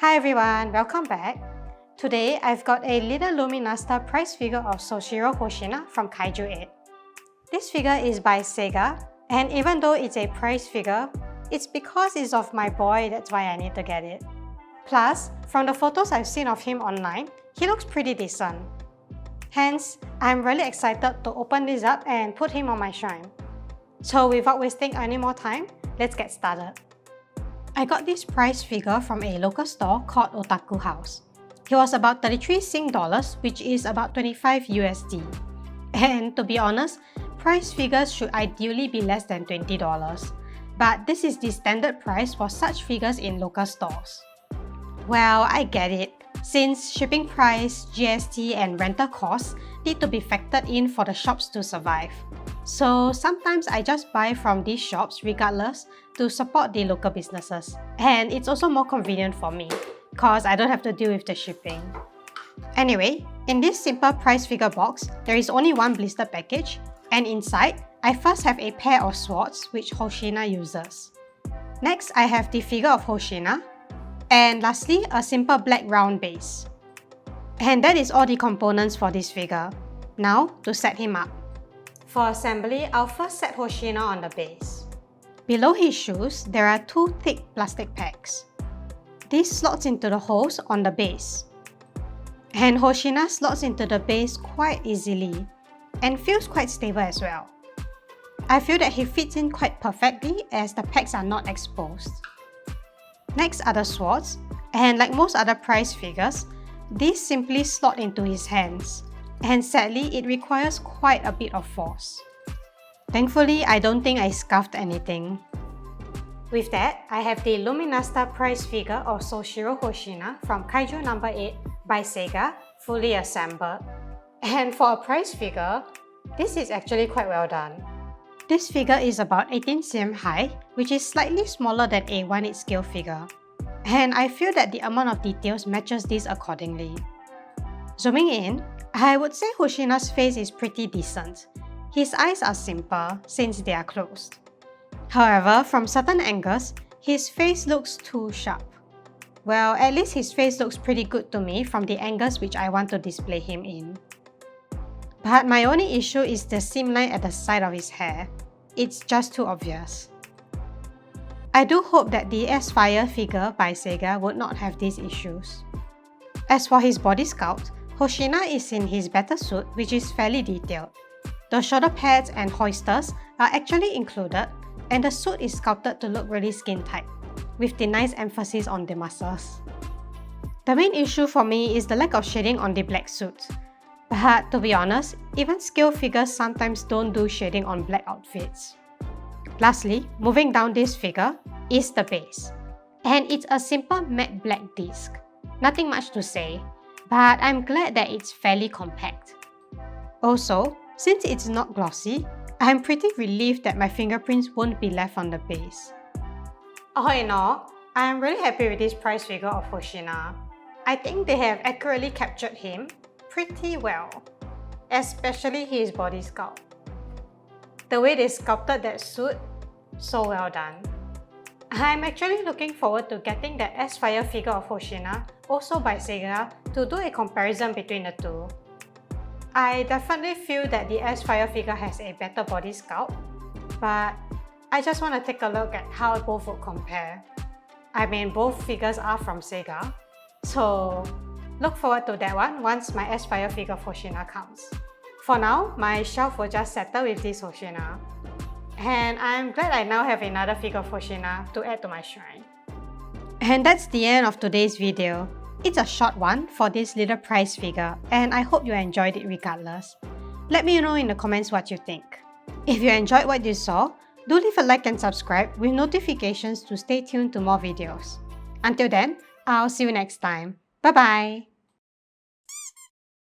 Hi everyone, welcome back. Today I've got a little Luminasta prize figure of Soshiro Hoshina from KJ8. This figure is by SEGA, and even though it's a prize figure, it's because it's of my boy, that's why I need to get it. Plus, from the photos I've seen of him online, he looks pretty decent. Hence, I'm really excited to open this up and put him on my shrine. So without wasting any more time, let's get started. I got this prize figure from a local store called Otaku House. It was about 33 Sing dollars, which is about 25 USD. And to be honest, prize figures should ideally be less than $20. But this is the standard price for such figures in local stores. Well, I get it, since shipping price, GST and rental costs need to be factored in for the shops to survive. So sometimes I just buy from these shops regardless to support the local businesses. And it's also more convenient for me, cause I don't have to deal with the shipping. Anyway, in this simple prize figure box, there is only one blister package, and inside, I first have a pair of swords which Hoshina uses. Next, I have the figure of Hoshina, and lastly, a simple black round base. And that is all the components for this figure. Now, to set him up. For assembly, I'll first set Hoshina on the base. Below his shoes, there are two thick plastic pegs. This slots into the holes on the base. And Hoshina slots into the base quite easily and feels quite stable as well. I feel that he fits in quite perfectly as the pegs are not exposed. Next are the swords, and like most other prize figures, these simply slot into his hands, and sadly it requires quite a bit of force. Thankfully, I don't think I scuffed anything. With that, I have the Luminasta prize figure of Soshiro Hoshina from Kaiju number 8 by SEGA, fully assembled. And for a prize figure, this is actually quite well done. This figure is about 18 cm high, which is slightly smaller than a 1/8 scale figure. And I feel that the amount of details matches this accordingly. Zooming in, I would say Hoshina's face is pretty decent. His eyes are simple since they are closed. However, from certain angles, his face looks too sharp. Well, at least his face looks pretty good to me from the angles which I want to display him in. But my only issue is the seam line at the side of his hair. It's just too obvious. I do hope that the S-Fire figure by SEGA would not have these issues. As for his body sculpt, Hoshina is in his battle suit, which is fairly detailed. The shoulder pads and hoisters are actually included, and the suit is sculpted to look really skin tight, with the nice emphasis on the muscles. The main issue for me is the lack of shading on the black suit. But to be honest, even scale figures sometimes don't do shading on black outfits. Lastly, moving down this figure is the base. And it's a simple matte black disc. Nothing much to say, but I'm glad that it's fairly compact. Also, since it's not glossy, I'm pretty relieved that my fingerprints won't be left on the base. All in all, I'm really happy with this prize figure of Hoshina. I think they have accurately captured him pretty well, especially his body sculpt. The way they sculpted that suit, so well done. I'm actually looking forward to getting that S-Fire figure of Hoshina, also by SEGA, to do a comparison between the two. I definitely feel that the S-Fire figure has a better body sculpt, but I just want to take a look at how both would compare. I mean, both figures are from SEGA, so look forward to that one once my S-Fire figure of Hoshina comes. For now, my shelf will just settle with this Hoshina. And I'm glad I now have another figure of Hoshina to add to my shrine. And that's the end of today's video. It's a short one for this little prize figure, and I hope you enjoyed it regardless. Let me know in the comments what you think. If you enjoyed what you saw, do leave a like and subscribe with notifications to stay tuned to more videos. Until then, I'll see you next time. Bye-bye!